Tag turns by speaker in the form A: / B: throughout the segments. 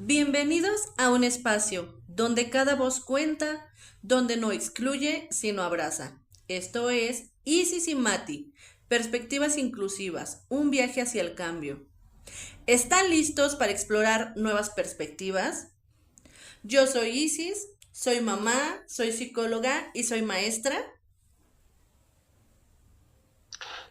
A: Bienvenidos a un espacio donde cada voz cuenta, donde no excluye, sino abraza. Esto es Isis y Mati, Perspectivas Inclusivas, un viaje hacia el cambio. ¿Están listos para explorar nuevas perspectivas? Yo soy Isis, soy mamá, soy psicóloga y soy maestra.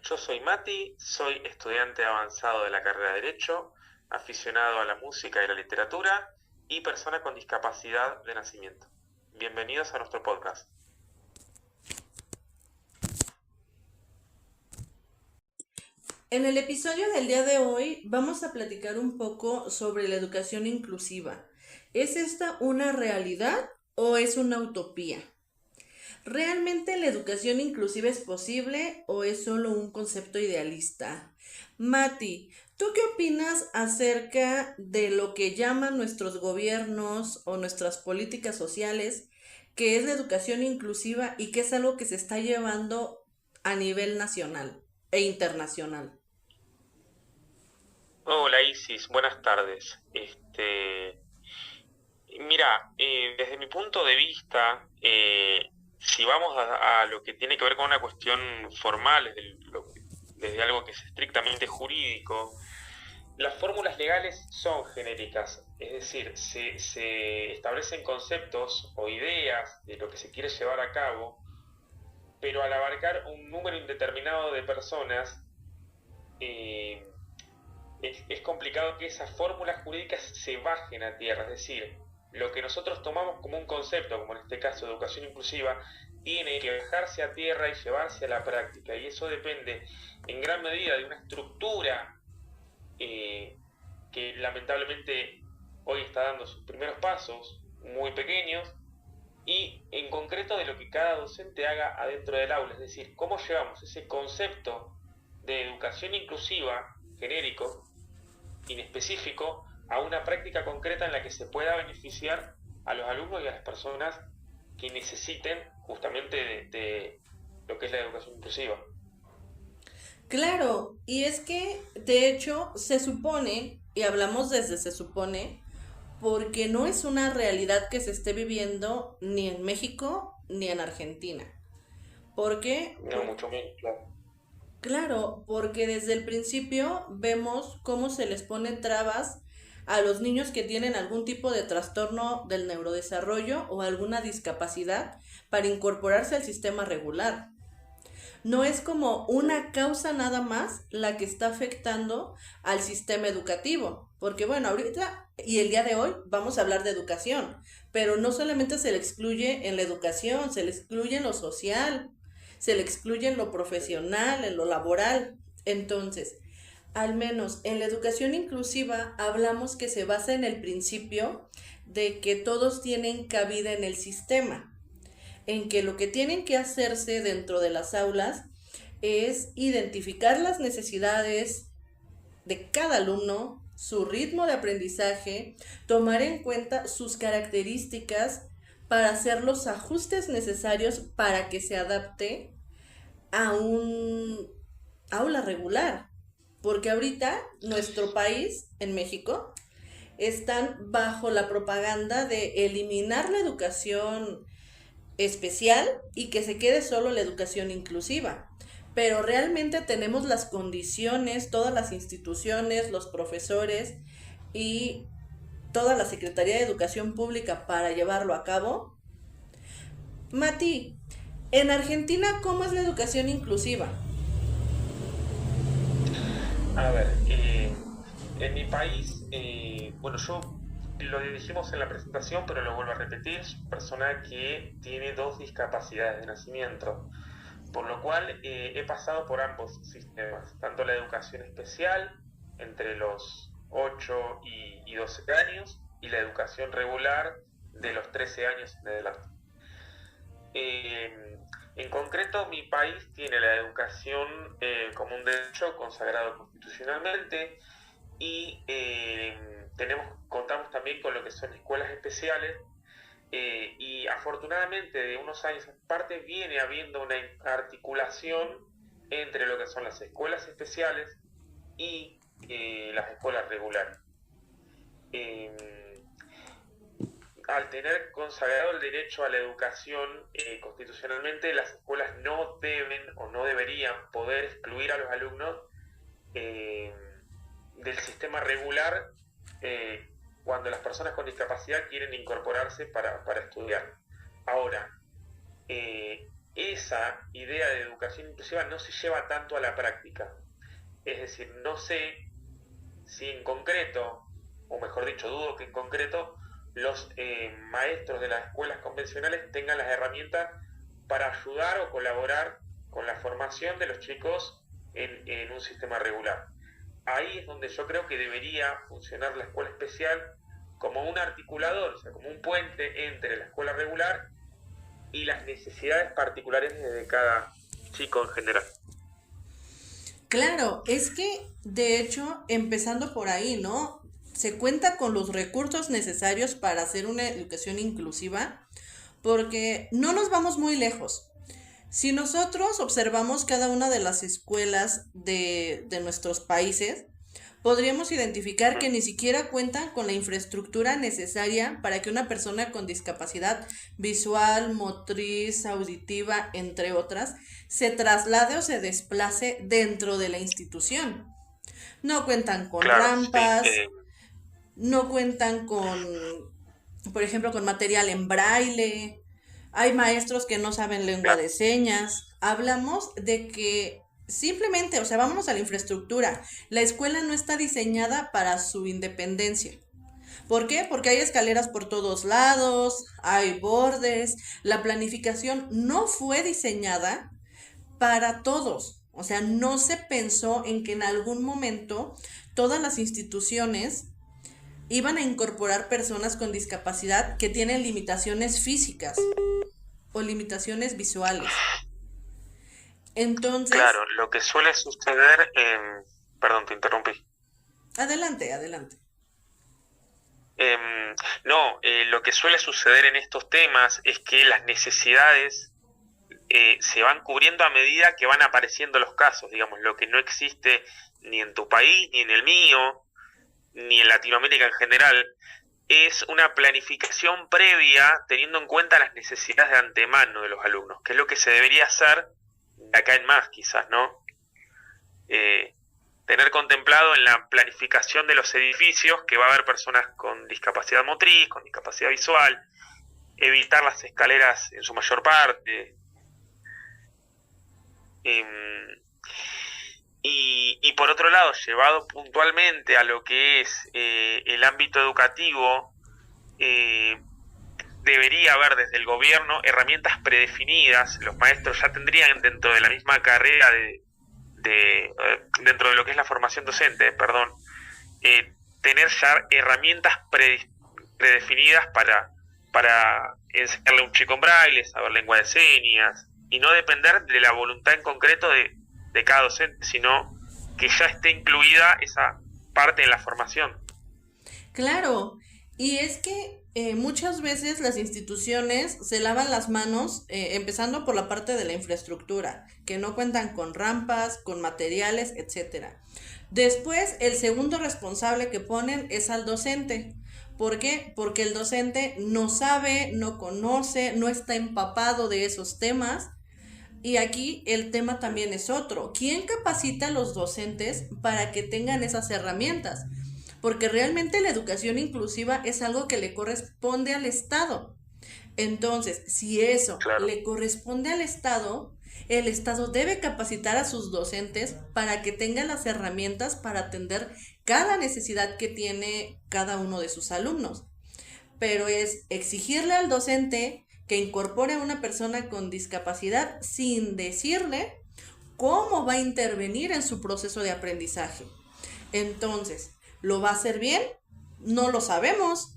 B: Yo soy Mati, soy estudiante avanzado de la carrera de Derecho, aficionado a la música y la literatura y persona con discapacidad de nacimiento. Bienvenidos a nuestro podcast.
A: En el episodio del día de hoy vamos a platicar un poco sobre la educación inclusiva. ¿Es esta una realidad o es una utopía? ¿Realmente la educación inclusiva es posible o es solo un concepto idealista? Mati, ¿tú qué opinas acerca de lo que llaman nuestros gobiernos o nuestras políticas sociales, que es la educación inclusiva y que es algo que se está llevando a nivel nacional e internacional?
B: Hola Isis, buenas tardes. Mira, desde mi punto de vista, si vamos a lo que tiene que ver con una cuestión formal, desde algo que es estrictamente jurídico, las fórmulas legales son genéricas, es decir, se establecen conceptos o ideas de lo que se quiere llevar a cabo, pero al abarcar un número indeterminado de personas, eh, es complicado que esas fórmulas jurídicas se bajen a tierra, es decir, lo que nosotros tomamos como un concepto, como en este caso educación inclusiva, tiene que bajarse a tierra y llevarse a la práctica, y eso depende en gran medida de una estructura eh, que lamentablemente hoy está dando sus primeros pasos, muy pequeños, y en concreto de lo que cada docente haga adentro del aula, es decir, cómo llevamos ese concepto de educación inclusiva genérico, inespecífico, a una práctica concreta en la que se pueda beneficiar a los alumnos y a las personas que necesiten justamente de lo que es la educación inclusiva.
A: Claro, y es que de hecho se supone, y hablamos desde se supone, porque no es una realidad que se esté viviendo ni en México ni en Argentina. ¿Por qué?
B: No, mucho menos, claro.
A: Claro, porque desde el principio vemos cómo se les ponen trabas a los niños que tienen algún tipo de trastorno del neurodesarrollo o alguna discapacidad para incorporarse al sistema regular. No es como una causa nada más la que está afectando al sistema educativo, porque bueno, ahorita y el día de hoy vamos a hablar de educación, pero no solamente se le excluye en la educación, se le excluye en lo social, se le excluye en lo profesional, en lo laboral. Entonces, al menos en la educación inclusiva hablamos que se basa en el principio de que todos tienen cabida en el sistema, en que lo que tienen que hacerse dentro de las aulas es identificar las necesidades de cada alumno, su ritmo de aprendizaje, tomar en cuenta sus características para hacer los ajustes necesarios para que se adapte a un aula regular. Porque ahorita nuestro país, en México, están bajo la propaganda de eliminar la educación especial y que se quede solo la educación inclusiva. Pero realmente tenemos las condiciones, todas las instituciones, los profesores y toda la Secretaría de Educación Pública para llevarlo a cabo. Mati, en Argentina, ¿cómo es la educación inclusiva?
B: A ver, en mi país, bueno, yo lo dijimos en la presentación, pero lo vuelvo a repetir, es una persona que tiene dos discapacidades de nacimiento, por lo cual he pasado por ambos sistemas, tanto la educación especial entre los 8 y 12 años y la educación regular de los 13 años en adelante. Eh, en concreto, mi país tiene la educación como un derecho consagrado constitucionalmente y contamos también con lo que son escuelas especiales y afortunadamente de unos años a parte viene habiendo una articulación entre lo que son las escuelas especiales y las escuelas regulares. Eh, al tener consagrado el derecho a la educación constitucionalmente, las escuelas no deben o no deberían poder excluir a los alumnos del sistema regular cuando las personas con discapacidad quieren incorporarse para estudiar. Ahora, esa idea de educación inclusiva no se lleva tanto a la práctica. Es decir, no sé si en concreto, o mejor dicho, dudo que en concreto, los maestros de las escuelas convencionales tengan las herramientas para ayudar o colaborar con la formación de los chicos en un sistema regular. Ahí es donde yo creo que debería funcionar la escuela especial como un articulador, o sea, como un puente entre la escuela regular y las necesidades particulares de cada chico en general.
A: Claro, es que de hecho, empezando por ahí, ¿no? Se cuenta con los recursos necesarios para hacer una educación inclusiva, porque no nos vamos muy lejos. Si nosotros observamos cada una de las escuelas de nuestros países, podríamos identificar que ni siquiera cuentan con la infraestructura necesaria para que una persona con discapacidad visual, motriz, auditiva, entre otras, se traslade o se desplace dentro de la institución. No cuentan con
B: Claro,
A: rampas,
B: sí,
A: no cuentan con, por ejemplo, con material en braille. Hay maestros que no saben lengua
B: claro,
A: de señas. Hablamos de que simplemente, o sea, vámonos a la infraestructura. La escuela no está diseñada para su independencia. ¿Por qué? Porque hay escaleras por todos lados, hay bordes, la planificación no fue diseñada para todos. O sea, no se pensó en que en algún momento todas las instituciones iban a incorporar personas con discapacidad que tienen limitaciones físicas o limitaciones visuales. Entonces,
B: claro. Lo que suele suceder, perdón, te interrumpí.
A: adelante, adelante.
B: No, lo que suele suceder en estos temas es que las necesidades se van cubriendo a medida que van apareciendo los casos, digamos, lo que no existe ni en tu país, ni en el mío, ni en Latinoamérica en general, es una planificación previa teniendo en cuenta las necesidades de antemano de los alumnos, que es lo que se debería hacer de acá en más, quizás, ¿no? Tener contemplado en la planificación de los edificios que va a haber personas con discapacidad motriz, con discapacidad visual, evitar las escaleras en su mayor parte. Y por otro lado, llevado puntualmente a lo que es el ámbito educativo, debería haber desde el gobierno herramientas predefinidas. Los maestros ya tendrían dentro de la misma carrera dentro de lo que es la formación docente, perdón, tener ya herramientas predefinidas para enseñarle a un chico en braille, saber lengua de señas, y no depender de la voluntad en concreto de cada docente, sino que ya esté incluida esa parte en la formación.
A: Claro, y es que muchas veces las instituciones se lavan las manos, empezando por la parte de la infraestructura, que no cuentan con rampas, con materiales, etcétera. Después, el segundo responsable que ponen es al docente. ¿Por qué? Porque el docente no sabe, no conoce, no está empapado de esos temas. Y aquí el tema también es otro. ¿Quién capacita a los docentes para que tengan esas herramientas? Porque realmente la educación inclusiva es algo que le corresponde al Estado. Entonces, si eso
B: Claro.
A: le corresponde al Estado, el Estado debe capacitar a sus docentes para que tengan las herramientas para atender cada necesidad que tiene cada uno de sus alumnos. Pero es exigirle al docente que incorpore a una persona con discapacidad sin decirle cómo va a intervenir en su proceso de aprendizaje. Entonces, ¿lo va a hacer bien? No lo sabemos.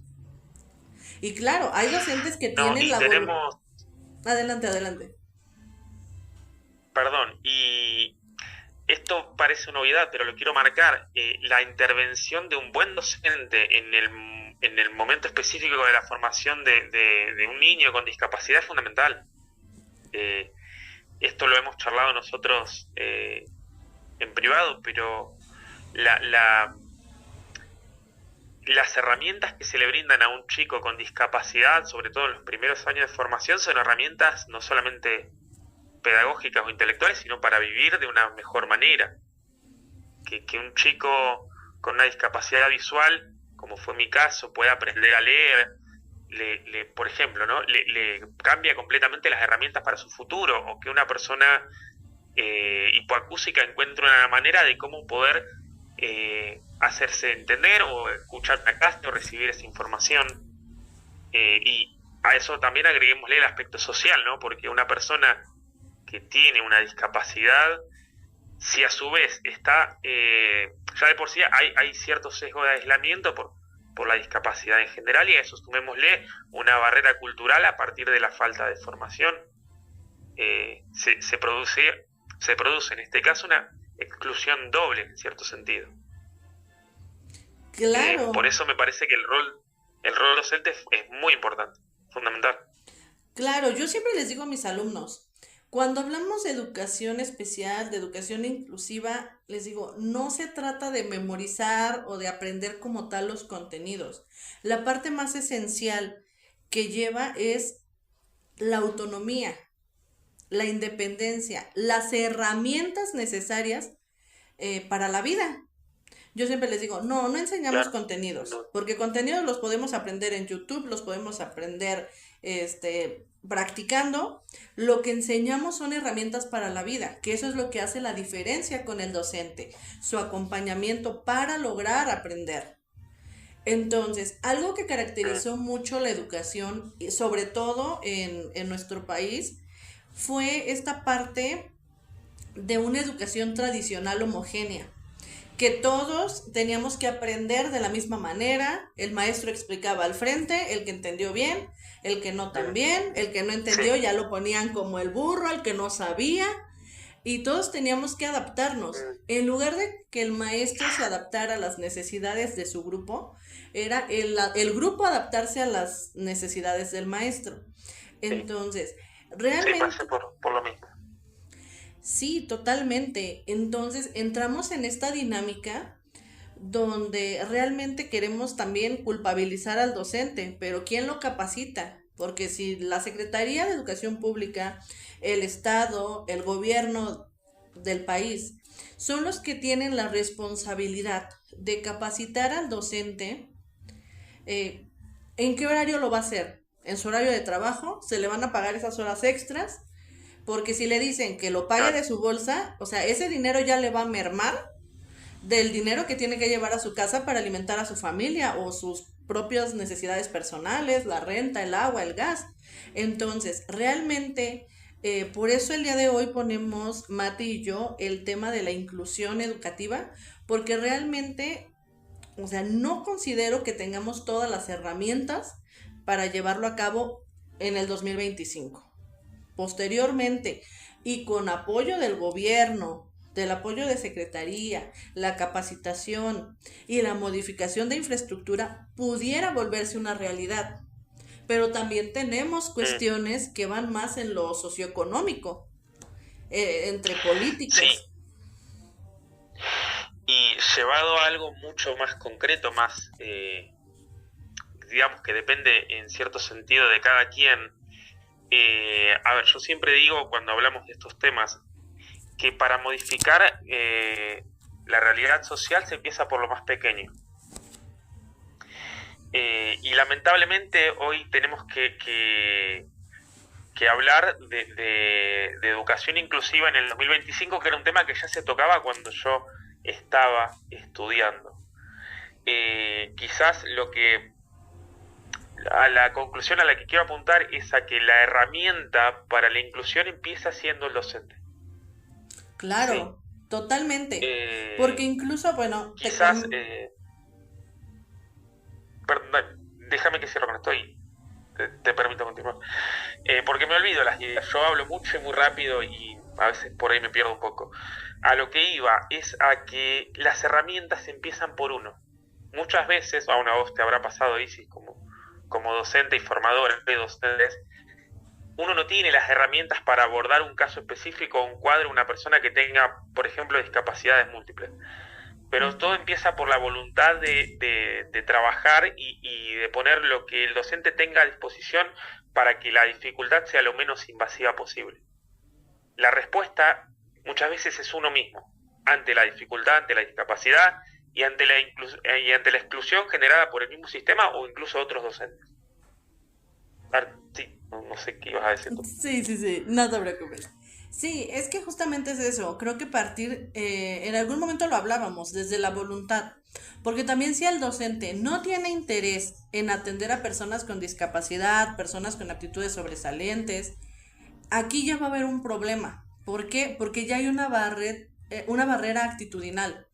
A: Y claro, hay docentes que
B: No,
A: tienen
B: y
A: la voluntad.
B: tenemos,
A: Adelante, adelante.
B: perdón, y esto parece novedad, pero lo quiero marcar, la intervención de un buen docente en el momento específico de la formación de un niño con discapacidad es fundamental. Eh, Esto lo hemos charlado nosotros en privado, pero la, la, las herramientas que se le brindan a un chico con discapacidad, sobre todo en los primeros años de formación, son herramientas no solamente pedagógicas o intelectuales, sino para vivir de una mejor manera. Que un chico con una discapacidad visual, como fue mi caso, pueda aprender a leer, por ejemplo, ¿no? Le cambia completamente las herramientas para su futuro, o que una persona hipoacúsica encuentre una manera de cómo poder hacerse entender o escuchar una clase o recibir esa información. Y a eso también agreguémosle el aspecto social, ¿no? Porque una persona que tiene una discapacidad, si a su vez está, ya de por sí hay cierto sesgo de aislamiento por la discapacidad en general, y a eso sumémosle una barrera cultural a partir de la falta de formación, se produce en este caso una exclusión doble en cierto sentido.
A: Claro.
B: Por eso me parece que el rol docente es muy importante, fundamental.
A: Claro, yo siempre les digo a mis alumnos, cuando hablamos de educación especial, de educación inclusiva, les digo, no se trata de memorizar o de aprender como tal los contenidos. La parte más esencial que lleva es la autonomía, la independencia, las herramientas necesarias para la vida. Yo siempre les digo, no enseñamos contenidos, porque contenidos los podemos aprender en YouTube, los podemos aprender practicando. Lo que enseñamos son herramientas para la vida, que eso es lo que hace la diferencia con el docente, su acompañamiento para lograr aprender. Entonces, algo que caracterizó mucho la educación, sobre todo en nuestro país, fue esta parte de una educación tradicional homogénea, que todos teníamos que aprender de la misma manera, el maestro explicaba al frente, el que entendió bien, el que no tan bien, el que no entendió ya lo ponían como el burro, el que no sabía, y todos teníamos que adaptarnos. En lugar de que el maestro se adaptara a las necesidades de su grupo, era el grupo adaptarse a las necesidades del maestro. Entonces, realmente...
B: Sí, pasé por lo mismo.
A: Sí, totalmente. Entonces entramos en esta dinámica donde realmente queremos también culpabilizar al docente, pero ¿quién lo capacita? Porque si la Secretaría de Educación Pública, el Estado, el gobierno del país son los que tienen la responsabilidad de capacitar al docente, ¿en qué horario lo va a hacer? ¿En su horario de trabajo? ¿Se le van a pagar esas horas extras? Porque si le dicen que lo pague de su bolsa, o sea, ese dinero ya le va a mermar del dinero que tiene que llevar a su casa para alimentar a su familia o sus propias necesidades personales, la renta, el agua, el gas. Entonces, realmente, por eso el día de hoy ponemos, Mati y yo, el tema de la inclusión educativa, porque realmente, o sea, no considero que tengamos todas las herramientas para llevarlo a cabo en el 2025. Posteriormente, y con apoyo del gobierno, del apoyo de secretaría, la capacitación y la modificación de infraestructura, pudiera volverse una realidad. Pero también tenemos cuestiones que van más en lo socioeconómico, entre políticos.
B: Sí. Y llevado a algo mucho más concreto, más, digamos que depende en cierto sentido de cada quien. A ver, yo siempre digo cuando hablamos de estos temas que para modificar la realidad social se empieza por lo más pequeño. Y lamentablemente hoy tenemos que hablar de educación inclusiva en el 2025, que era un tema que ya se tocaba cuando yo estaba estudiando. Quizás a la conclusión a la que quiero apuntar es a que la herramienta para la inclusión empieza siendo el docente.
A: Claro, sí. Totalmente. Porque incluso, bueno...
B: Quizás... perdón, déjame que cierro con esto y te permito continuar. Porque me olvido las ideas. Yo hablo mucho y muy rápido y a veces por ahí me pierdo un poco. A lo que iba es a que las herramientas empiezan por uno. Muchas veces, a vos te habrá pasado, Isis, como docente y formador de docentes, uno no tiene las herramientas para abordar un caso específico, un cuadro, una persona que tenga, por ejemplo, discapacidades múltiples. pero todo empieza por la voluntad de trabajar y de poner lo que el docente tenga a disposición para que la dificultad sea lo menos invasiva posible. La respuesta muchas veces es uno mismo, ante la dificultad, ante la discapacidad y ante la exclusión generada por el mismo sistema o incluso otros docentes. Sí, no sé qué ibas a decir tú.
A: Sí, no te preocupes. Sí, es que justamente es eso. Creo que en algún momento lo hablábamos, desde la voluntad. Porque también si el docente no tiene interés en atender a personas con discapacidad, personas con aptitudes sobresalientes, aquí ya va a haber un problema. ¿Por qué? Porque ya hay una barrera actitudinal.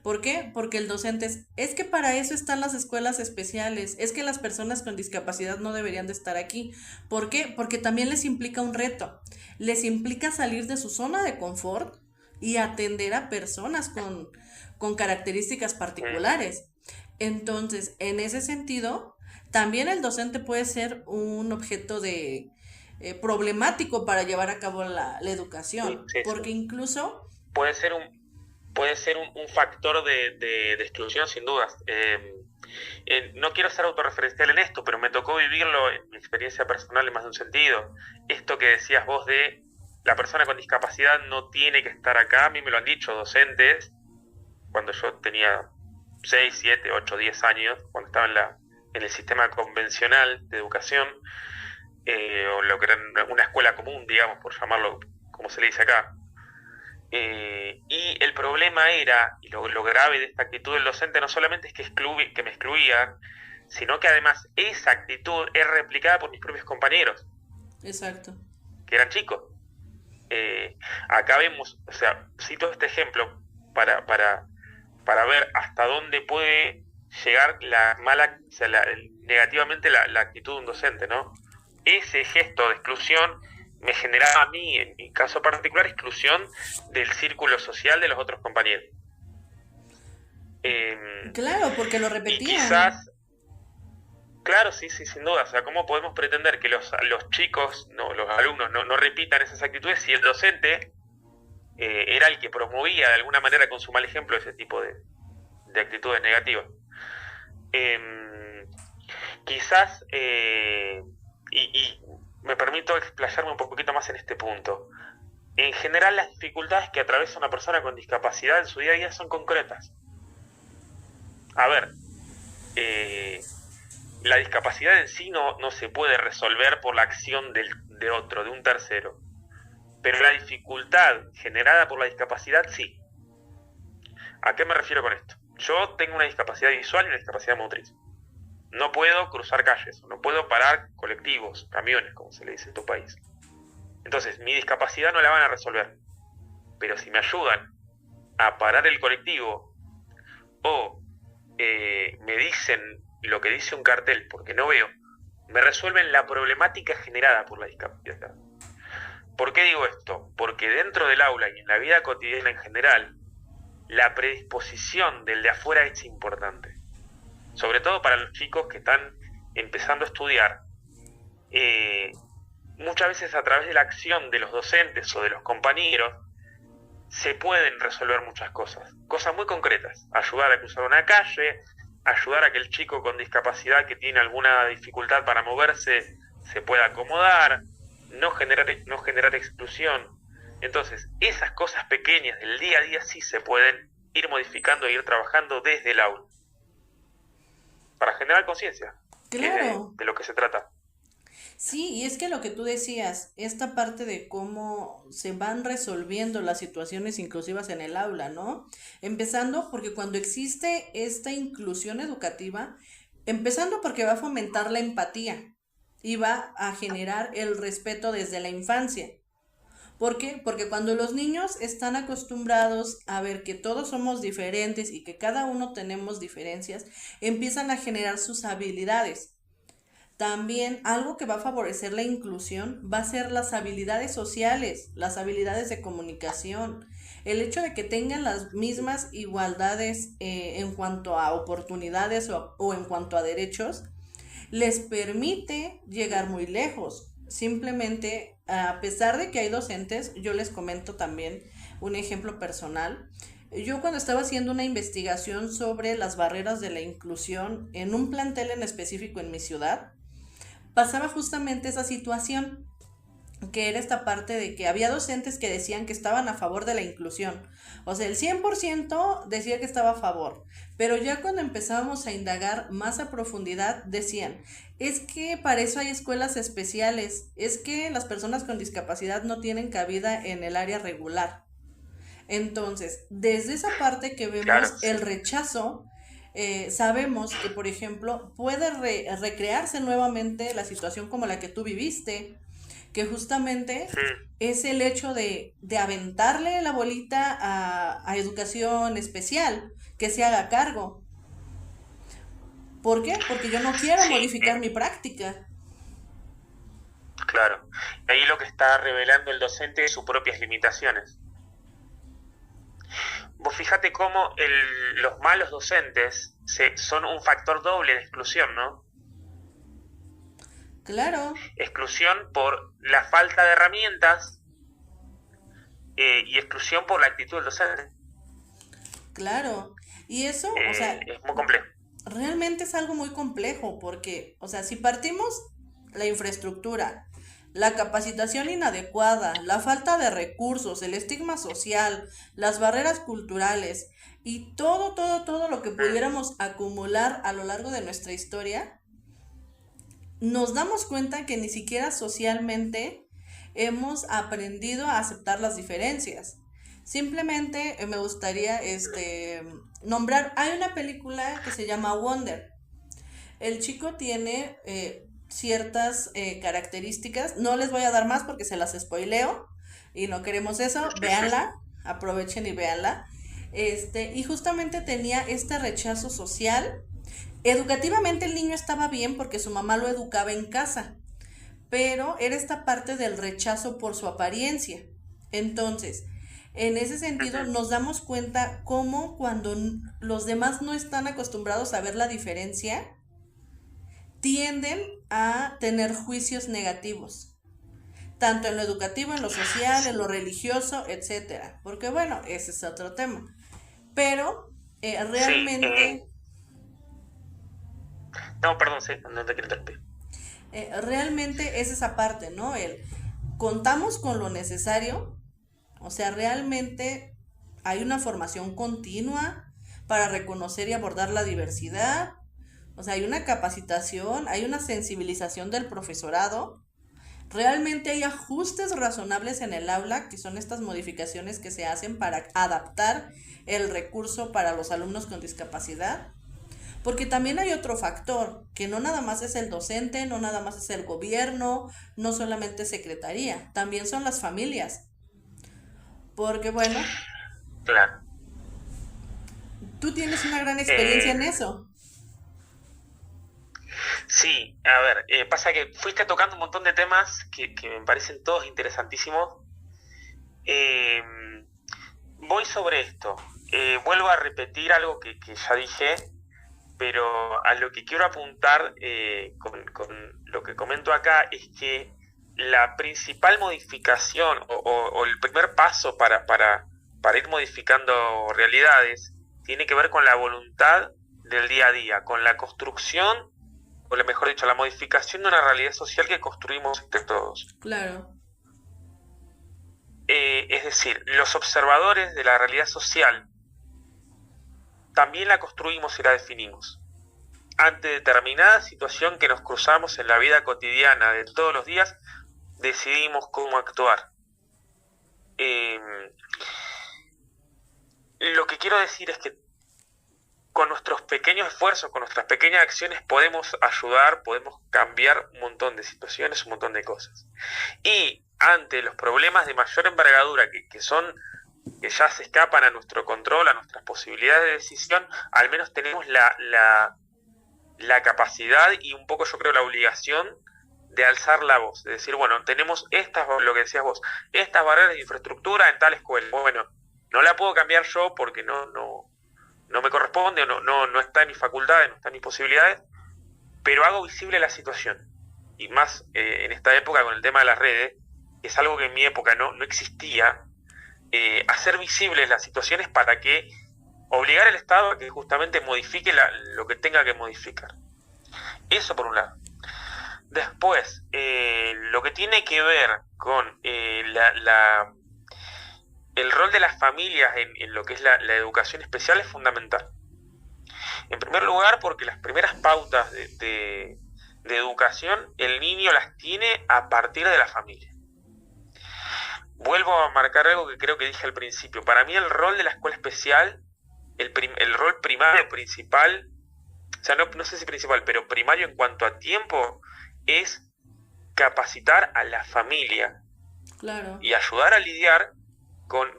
A: ¿Por qué? Porque el docente es que para eso están las escuelas especiales, es que las personas con discapacidad no deberían de estar aquí. ¿Por qué? Porque también les implica un reto, les implica salir de su zona de confort y atender a personas con características particulares. Entonces, en ese sentido, también el docente puede ser un objeto de problemático para llevar a cabo la educación,
B: Sí,
A: porque
B: sí.
A: incluso
B: Puede ser un factor de exclusión, sin dudas. No quiero ser autorreferencial en esto, pero me tocó vivirlo en mi experiencia personal en más de un sentido. Esto que decías vos de la persona con discapacidad no tiene que estar acá, a mí me lo han dicho docentes, cuando yo tenía 6, 7, 8, 10 años, cuando estaba en el sistema convencional de educación, o lo que era una escuela común, digamos, por llamarlo como se le dice acá. Y el problema era, y lo grave de esta actitud del docente no solamente es que me excluía, sino que además esa actitud es replicada por mis propios compañeros,
A: exacto.
B: que eran chicos. Acá vemos, o sea, cito este ejemplo para ver hasta dónde puede llegar negativamente la actitud de un docente, ¿no? Ese gesto de exclusión me generaba a mí, en mi caso particular, exclusión del círculo social de los otros compañeros.
A: Claro, porque lo
B: Y
A: repetían.
B: quizás, claro, sí, sin duda, o sea, ¿cómo podemos pretender que los chicos, los alumnos, no repitan esas actitudes si el docente era el que promovía de alguna manera con su mal ejemplo ese tipo de actitudes negativas? Quizás, y me permito explayarme un poquito más en este punto. En general, las dificultades que atraviesa una persona con discapacidad en su día a día son concretas. A ver, la discapacidad en sí no se puede resolver por la acción de otro, de un tercero. Pero la dificultad generada por la discapacidad sí. ¿A qué me refiero con esto? Yo tengo una discapacidad visual y una discapacidad motriz. No puedo cruzar calles, no puedo parar colectivos, camiones, como se le dice en tu país. Entonces, mi discapacidad no la van a resolver. Pero si me ayudan a parar el colectivo o me dicen lo que dice un cartel porque no veo, me resuelven la problemática generada por la discapacidad. ¿Por qué digo esto? Porque dentro del aula y en la vida cotidiana en general, la predisposición del de afuera es importante. Sobre todo para los chicos que están empezando a estudiar. Muchas veces a través de la acción de los docentes o de los compañeros se pueden resolver muchas cosas muy concretas, ayudar a cruzar una calle, ayudar a que el chico con discapacidad que tiene alguna dificultad para moverse se pueda acomodar, no generar exclusión. Entonces, esas cosas pequeñas del día a día sí se pueden ir modificando e ir trabajando desde el aula para generar conciencia,
A: Claro.
B: de lo que se trata.
A: Sí, y es que lo que tú decías, esta parte de cómo se van resolviendo las situaciones inclusivas en el aula, ¿no? Empezando porque cuando existe esta inclusión educativa, empezando porque va a fomentar la empatía y va a generar el respeto desde la infancia. ¿Por qué? Porque cuando los niños están acostumbrados a ver que todos somos diferentes y que cada uno tenemos diferencias, empiezan a generar sus habilidades. También algo que va a favorecer la inclusión va a ser las habilidades sociales, las habilidades de comunicación. El hecho de que tengan las mismas igualdades en cuanto a oportunidades o en cuanto a derechos, les permite llegar muy lejos. Simplemente, a pesar de que hay docentes, yo les comento también un ejemplo personal. Yo cuando estaba haciendo una investigación sobre las barreras de la inclusión en un plantel en específico en mi ciudad, pasaba justamente esa situación, que era esta parte de que había docentes que decían que estaban a favor de la inclusión. O sea, el 100% decía que estaba a favor, pero ya cuando empezábamos a indagar más a profundidad decían, es que para eso hay escuelas especiales, es que las personas con discapacidad no tienen cabida en el área regular. Entonces, desde esa parte que
B: Claro,
A: vemos el
B: sí.
A: rechazo, sabemos que, por ejemplo, puede recrearse nuevamente la situación como la que tú viviste, que justamente
B: Mm,
A: es el hecho de aventarle la bolita a educación especial, que se haga cargo. ¿Por qué? Porque yo no quiero
B: sí,
A: modificar mi práctica.
B: claro. Y ahí lo que está revelando el docente es sus propias limitaciones. Vos fíjate cómo los malos docentes son un factor doble de exclusión, ¿no?
A: Claro,
B: Exclusión por la falta de herramientas y exclusión por la actitud del docente.
A: claro. Y eso, o sea,
B: Es muy complejo.
A: realmente es algo muy complejo porque, o sea, si partimos la infraestructura, la capacitación inadecuada, la falta de recursos, el estigma social, las barreras culturales y todo lo que
B: Mm,
A: pudiéramos acumular a lo largo de nuestra historia, nos damos cuenta que ni siquiera socialmente hemos aprendido a aceptar las diferencias. Simplemente me gustaría nombrar, hay una película que se llama Wonder. El chico tiene ciertas características, no les voy a dar más porque se las spoileo y no queremos eso, véanla, aprovechen y véanla. Y justamente tenía este rechazo social. Educativamente el niño estaba bien porque su mamá lo educaba en casa, pero era esta parte del rechazo por su apariencia. Entonces, en ese sentido
B: ujú.
A: nos damos cuenta cómo cuando los demás no están acostumbrados a ver la diferencia, tienden a tener juicios negativos, tanto en lo educativo, en lo social, en lo religioso, etcétera. Porque bueno, ese es otro tema. Pero
B: Sí,
A: realmente,
B: no, perdón, sí, no te quiero interrumpir.
A: realmente es esa parte, ¿no? El contamos con lo necesario, o sea, realmente hay una formación continua para reconocer y abordar la diversidad, o sea, hay una capacitación, hay una sensibilización del profesorado. Realmente hay ajustes razonables en el aula, que son estas modificaciones que se hacen para adaptar el recurso para los alumnos con discapacidad. Porque también hay otro factor, que no nada más es el docente, no nada más es el gobierno, no solamente secretaría, también son las familias. Porque bueno,
B: Claro.
A: tú tienes una gran experiencia
B: Eh,
A: en eso.
B: sí, a ver, pasa que fuiste tocando un montón de temas que me parecen todos interesantísimos. Eh, Voy sobre esto. Vuelvo a repetir algo que ya dije, pero a lo que quiero apuntar con lo que comento acá es que la principal modificación o el primer paso para ir modificando realidades tiene que ver con la voluntad del día a día, con la construcción, o mejor dicho, la modificación de una realidad social que construimos entre todos.
A: Claro,
B: Es decir, los observadores de la realidad social también la construimos y la definimos. Ante determinada situación que nos cruzamos en la vida cotidiana de todos los días, decidimos cómo actuar. Eh, lo que quiero decir es que con nuestros pequeños esfuerzos, con nuestras pequeñas acciones, podemos ayudar, podemos cambiar un montón de situaciones, un montón de cosas. Y ante los problemas de mayor envergadura que ya se escapan a nuestro control, a nuestras posibilidades de decisión, al menos tenemos la capacidad y un poco yo creo la obligación de alzar la voz, de decir, bueno, tenemos estas, lo que decías vos, estas barreras de infraestructura en tal escuela. Bueno, no la puedo cambiar yo porque no me corresponde o no está en mis facultades, no está en mis posibilidades, pero hago visible la situación. Y más en esta época con el tema de las redes, que es algo que en mi época no existía, hacer visibles las situaciones para que obligar al Estado a que justamente modifique lo que tenga que modificar. Eso por un lado. Después, lo que tiene que ver con el rol de las familias en lo que es la educación especial es fundamental. En primer lugar, porque las primeras pautas de educación el niño las tiene a partir de la familia. Vuelvo a marcar algo que creo que dije al principio. Para mí el rol de la escuela especial, el rol primario, principal, o sea, no sé si principal, pero primario en cuanto a tiempo, es capacitar a la familia.
A: Claro.
B: Y ayudar a lidiar con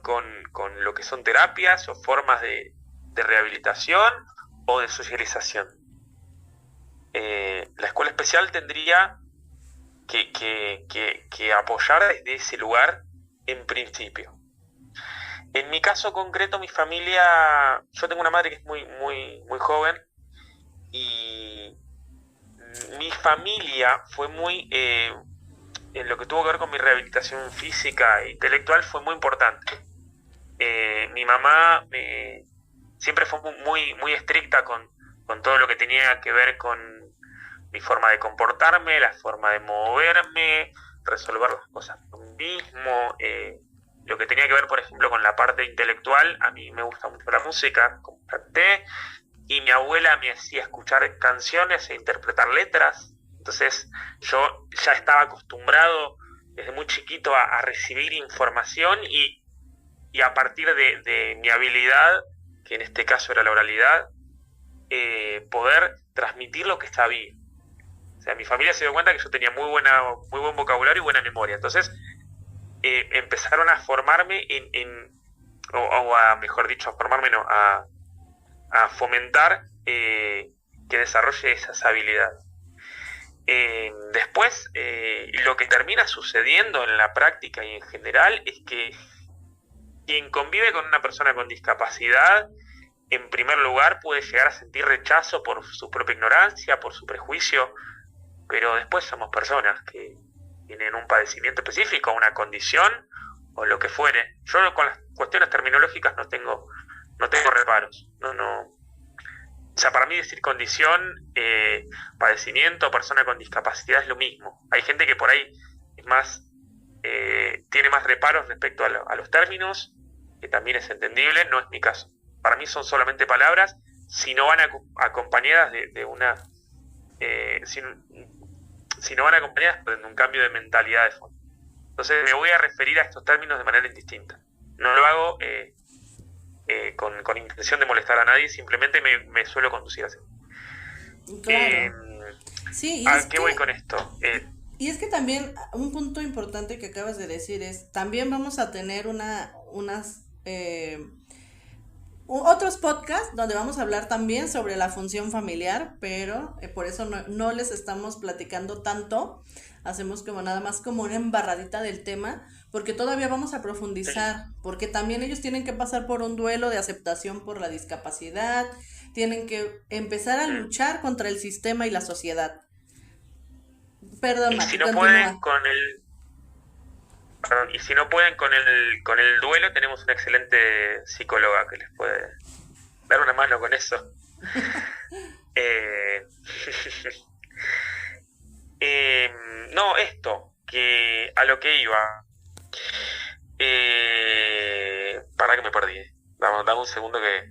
B: lo que son terapias o formas de rehabilitación o de socialización. La escuela especial tendría que apoyar desde ese lugar en principio. En mi caso concreto, mi familia, yo tengo una madre que es muy joven, y mi familia fue muy, en lo que tuvo que ver con mi rehabilitación física e intelectual, fue muy importante. Mi mamá siempre fue muy estricta con todo lo que tenía que ver con mi forma de comportarme, la forma de moverme, resolver las cosas por mí mismo, lo que tenía que ver, por ejemplo, con la parte intelectual. A mí me gusta mucho la música, como canté, y mi abuela me hacía escuchar canciones e interpretar letras. Entonces yo ya estaba acostumbrado desde muy chiquito a recibir información y a partir de mi habilidad, que en este caso era la oralidad, poder transmitir lo que sabía. O sea, mi familia se dio cuenta que yo tenía muy buen vocabulario y buena memoria. Entonces empezaron a formarme mejor dicho, a formarme, no, a fomentar que desarrolle esas habilidades. Después, lo que termina sucediendo en la práctica y en general es que quien convive con una persona con discapacidad, en primer lugar, puede llegar a sentir rechazo por su propia ignorancia, por su prejuicio, pero después somos personas que tienen un padecimiento específico, una condición o lo que fuere. Yo con las cuestiones terminológicas no tengo reparos. O sea, para mí decir condición, padecimiento, persona con discapacidad es lo mismo. Hay gente que por ahí es más, tiene más reparos respecto a los términos, que también es entendible. No es mi caso. Para mí son solamente palabras, si no van acompañadas de una... si no van acompañadas de un cambio de mentalidad de fondo. Entonces me voy a referir a estos términos de manera indistinta. No lo hago con intención de molestar a nadie, simplemente me suelo conducir así.
A: Claro. Sí,
B: ¿A qué voy con esto?
A: Y es que también un punto importante que acabas de decir es, también vamos a tener otros podcasts donde vamos a hablar también sobre la función familiar, pero por eso no les estamos platicando tanto, hacemos como nada más como una embarradita del tema, porque todavía vamos a profundizar, porque también ellos tienen que pasar por un duelo de aceptación por la discapacidad, tienen que empezar a luchar contra el sistema y la sociedad. Perdón,
B: y si no pueden con el y si no pueden con el duelo, tenemos una excelente psicóloga que les puede dar una mano con eso. No, esto, que a lo que iba, para que me perdí. Dame un segundo que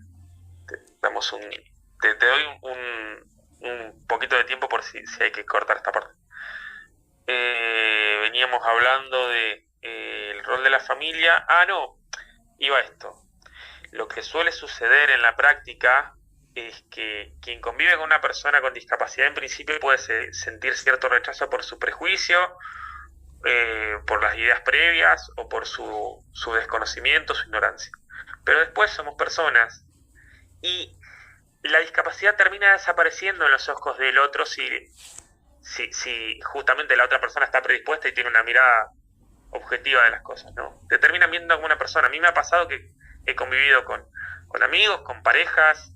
B: te doy un poquito de tiempo por si hay que cortar esta parte. Veníamos hablando de el rol de la familia. Iba a esto. Lo que suele suceder en la práctica es que quien convive con una persona con discapacidad en principio puede sentir cierto rechazo por su prejuicio, por las ideas previas o por su desconocimiento, su ignorancia. Pero después somos personas y la discapacidad termina desapareciendo en los ojos del otro si justamente la otra persona está predispuesta y tiene una mirada objetiva de las cosas, ¿no? Te terminan viendo como una persona. A mí me ha pasado que he convivido con amigos, con parejas,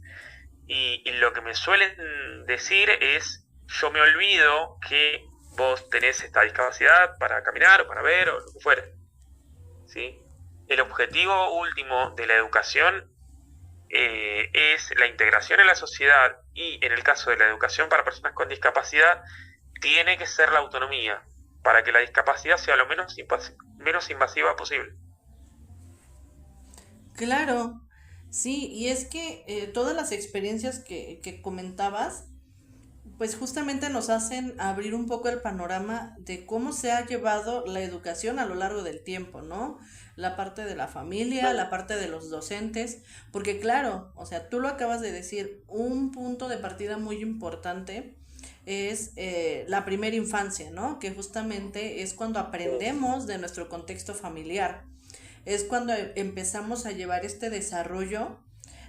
B: y lo que me suelen decir es: yo me olvido que vos tenés esta discapacidad para caminar o para ver o lo que fuere, ¿sí? el objetivo último de la educación es la integración en la sociedad y en el caso de la educación para personas con discapacidad, tiene que ser la autonomía para que la discapacidad sea lo menos invasiva posible.
A: Claro, sí, y es que todas las experiencias que comentabas, pues justamente nos hacen abrir un poco el panorama de cómo se ha llevado la educación a lo largo del tiempo, ¿no? La parte de la familia, la parte de los docentes, porque claro, o sea, tú lo acabas de decir, un punto de partida muy importante es la primera infancia, ¿no? Que justamente es cuando aprendemos de nuestro contexto familiar, es cuando empezamos a llevar este desarrollo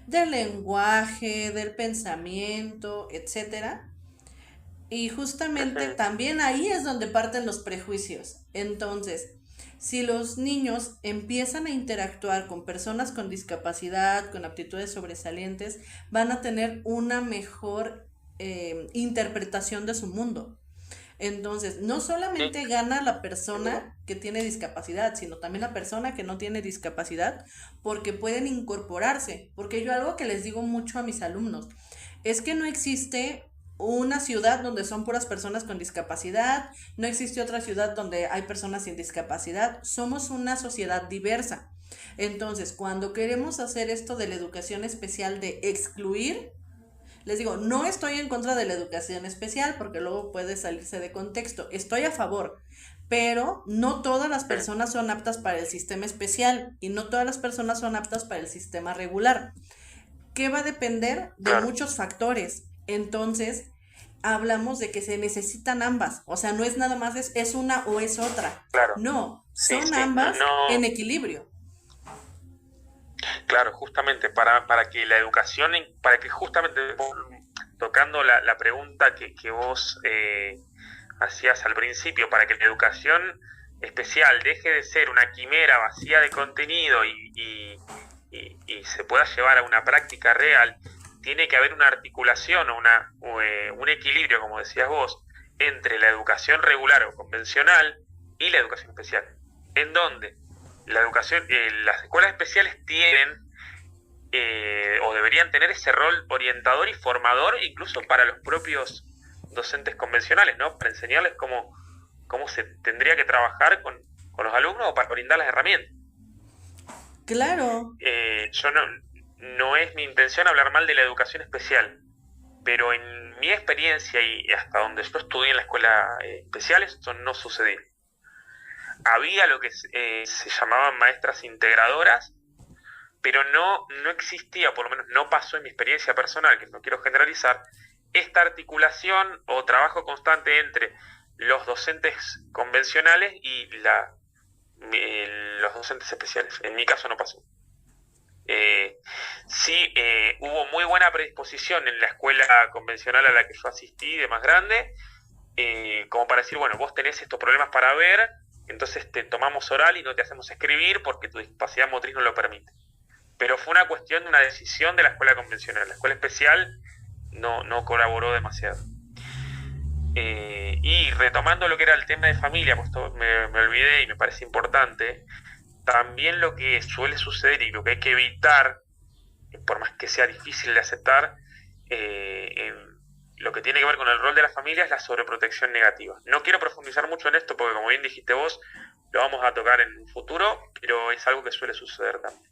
A: del lenguaje, del pensamiento, etcétera, y justamente
B: Ujú.
A: también ahí es donde parten los prejuicios. Entonces, si los niños empiezan a interactuar con personas con discapacidad, con aptitudes sobresalientes, van a tener una mejor interpretación de su mundo. Entonces, no
B: Sí,
A: solamente gana la persona que tiene discapacidad, sino también la persona que no tiene discapacidad, porque pueden incorporarse. Porque yo algo que les digo mucho a mis alumnos es que no existe una ciudad donde son puras personas con discapacidad, no existe otra ciudad donde hay personas sin discapacidad, somos una sociedad diversa. Entonces, cuando queremos hacer esto de la educación especial de excluir, les digo, no estoy en contra de la educación especial porque luego puede salirse de contexto. Estoy a favor, pero no todas las
B: ujú,
A: personas son aptas para el sistema especial y no todas las personas son aptas para el sistema regular. ¿Qué va a depender? De
B: claro,
A: muchos factores. Entonces, hablamos de que se necesitan ambas. O sea, no es nada más es una o es otra.
B: claro.
A: No,
B: Sí,
A: son
B: sí, no,
A: ambas en
B: no,
A: equilibrio.
B: claro, justamente para que la educación, para que justamente tocando la pregunta que vos hacías al principio, para que la educación especial deje de ser una quimera vacía de contenido y se pueda llevar a una práctica real, tiene que haber una articulación un equilibrio, como decías vos, entre la educación regular o convencional y la educación especial. ¿En dónde? Las escuelas especiales tienen o deberían tener ese rol orientador y formador incluso para los propios docentes convencionales, ¿no? Para enseñarles cómo se tendría que trabajar con los alumnos o para brindar las herramientas.
A: Claro,
B: Yo no es mi intención hablar mal de la educación especial, pero en mi experiencia y hasta donde yo estudié en la escuela especial, esto no sucedía. Había lo que se llamaban maestras integradoras, pero no existía, por lo menos no pasó en mi experiencia personal, que no quiero generalizar, esta articulación o trabajo constante entre los docentes convencionales y los docentes especiales. En mi caso no pasó. Eh, sí, hubo muy buena predisposición en la escuela convencional a la que yo asistí de más grande, como para decir, bueno, vos tenés estos problemas para ver, entonces te tomamos oral y no te hacemos escribir porque tu discapacidad motriz no lo permite. Pero fue una cuestión de una decisión de la escuela convencional. La escuela especial no colaboró demasiado. Y retomando lo que era el tema de familia, pues me olvidé y me parece importante, también lo que suele suceder y lo que hay que evitar, por más que sea difícil de aceptar, lo que tiene que ver con el rol de la familia es la sobreprotección negativa. No quiero profundizar mucho en esto porque, como bien dijiste vos, lo vamos a tocar en un futuro, pero es algo que suele suceder también.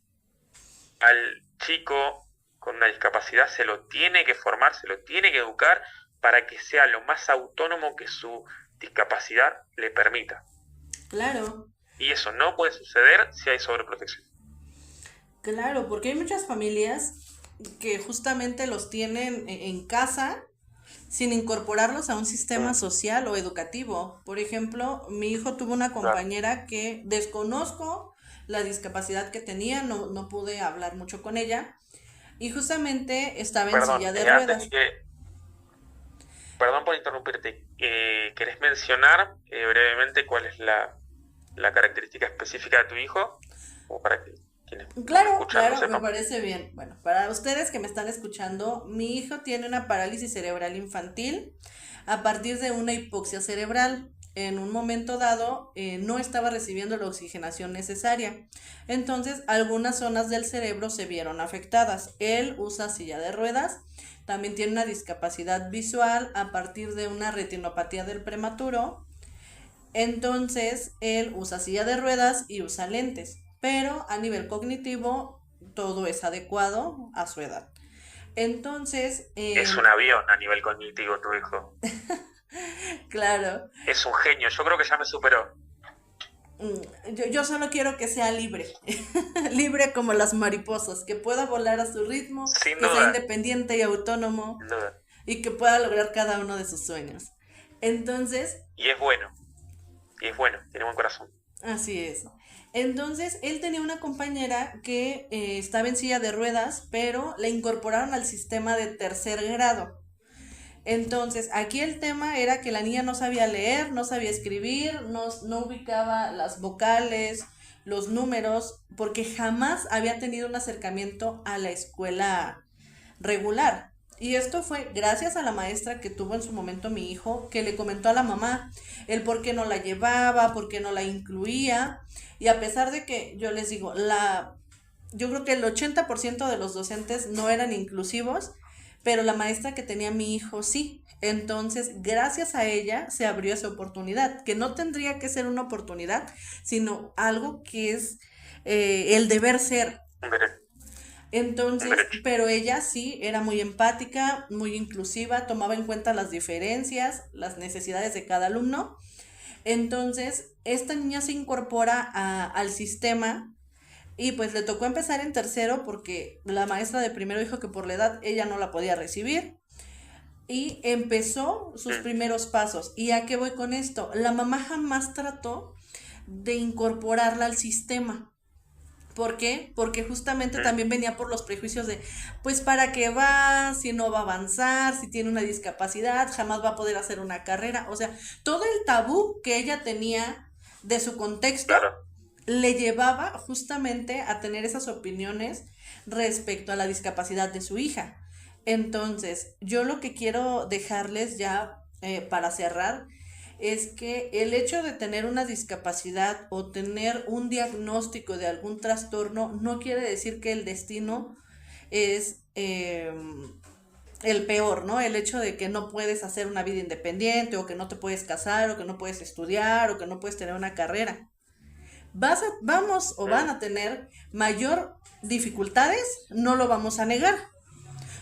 B: Al chico con una discapacidad se lo tiene que formar, se lo tiene que educar para que sea lo más autónomo que su discapacidad le permita.
A: claro,
B: Y eso no puede suceder si hay sobreprotección.
A: claro, porque hay muchas familias que justamente los tienen en casa sin incorporarlos a un sistema
B: Mm,
A: social o educativo. Por ejemplo, mi hijo tuvo una
B: claro.
A: compañera que desconozco la discapacidad que tenía, no pude hablar mucho con ella, y justamente estaba en
B: Perdón,
A: silla de
B: antes
A: ruedas.
B: perdón por interrumpirte, ¿querés mencionar brevemente cuál es la característica específica de tu hijo? O para que quienes nos
A: Claro,
B: escuchan lo
A: claro, me
B: sepan.
A: parece bien. Bueno, para ustedes que me están escuchando, mi hijo tiene una parálisis cerebral infantil a partir de una hipoxia cerebral. en un momento dado no estaba recibiendo la oxigenación necesaria. Entonces, algunas zonas del cerebro se vieron afectadas. Él usa silla de ruedas, también tiene una discapacidad visual a partir de una retinopatía del prematuro. Entonces, él usa silla de ruedas y usa lentes, pero a nivel cognitivo todo es adecuado a su edad. Entonces,
B: Es un avión a nivel cognitivo tu hijo.
A: claro,
B: Es un genio. Yo creo que ya me superó.
A: yo solo quiero que sea libre, libre como las mariposas, que pueda volar a su ritmo,
B: Sin
A: que sea
B: duda,
A: independiente y autónomo
B: sin duda.
A: y que pueda lograr cada uno de sus sueños. Entonces,
B: Y es bueno. Y es bueno. Tiene buen corazón.
A: así es. Entonces, él tenía una compañera que estaba en silla de ruedas, pero la incorporaron al sistema de tercer grado. Entonces, aquí el tema era que la niña no sabía leer, no sabía escribir, no ubicaba las vocales, los números, porque jamás había tenido un acercamiento a la escuela regular. Y esto fue gracias a la maestra que tuvo en su momento mi hijo, que le comentó a la mamá el por qué no la llevaba, por qué no la incluía. Y a pesar de que yo les digo, yo creo que el 80% de los docentes no eran inclusivos, pero la maestra que tenía mi hijo sí. Entonces, gracias a ella se abrió esa oportunidad, que no tendría que ser una oportunidad, sino algo que es el deber ser.
B: Un derecho.
A: Entonces, pero ella sí era muy empática, muy inclusiva, tomaba en cuenta las diferencias, las necesidades de cada alumno. Entonces, esta niña se incorpora al sistema y pues le tocó empezar en tercero porque la maestra de primero dijo que por la edad ella no la podía recibir y empezó sus primeros pasos. ¿Y a qué voy con esto? La mamá jamás trató de incorporarla al sistema. ¿Por qué? Porque justamente también venía por los prejuicios de, pues para qué va, si no va a avanzar, si tiene una discapacidad, jamás va a poder hacer una carrera. O sea, todo el tabú que ella tenía de su contexto
B: Claro.
A: le llevaba justamente a tener esas opiniones respecto a la discapacidad de su hija. Entonces, yo lo que quiero dejarles ya para cerrar es que el hecho de tener una discapacidad o tener un diagnóstico de algún trastorno no quiere decir que el destino es el peor, ¿no? El hecho de que no puedes hacer una vida independiente o que no te puedes casar o que no puedes estudiar o que no puedes tener una carrera. Vamos o van a tener mayor dificultades, no lo vamos a negar,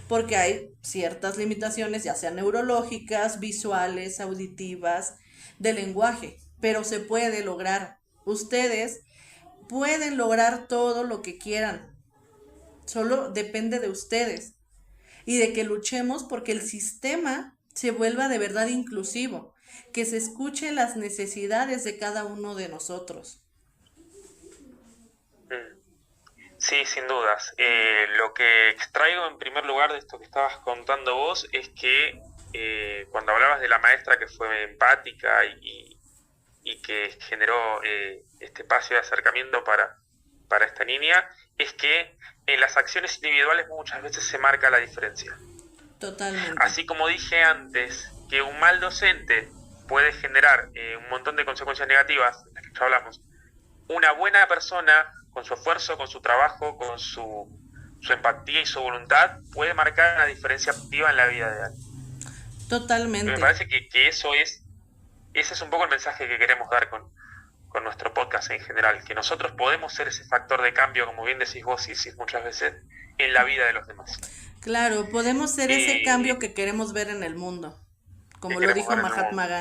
A: porque hay ciertas limitaciones, ya sean neurológicas, visuales, auditivas, de lenguaje, pero se puede lograr. Ustedes pueden lograr todo lo que quieran, solo depende de ustedes y de que luchemos porque el sistema se vuelva de verdad inclusivo, que se escuche las necesidades de cada uno de nosotros.
B: Sí, sin dudas. Lo que extraigo en primer lugar de esto que estabas contando vos es que cuando hablabas de la maestra que fue empática y que generó este espacio de acercamiento para esta niña, es que en las acciones individuales muchas veces se marca la diferencia.
A: Totalmente.
B: Así como dije antes, que un mal docente puede generar un montón de consecuencias negativas, de las que ya hablamos, una buena persona, con su esfuerzo, con su trabajo, con su empatía y su voluntad, puede marcar una diferencia positiva en la vida de alguien.
A: Totalmente.
B: Me parece que ese es un poco el mensaje que queremos dar con nuestro podcast en general, que nosotros podemos ser ese factor de cambio, como bien decís vos y decís muchas veces, en la vida de los demás.
A: Claro, podemos ser ese cambio que queremos ver en el mundo, como lo dijo Mahatma Gandhi.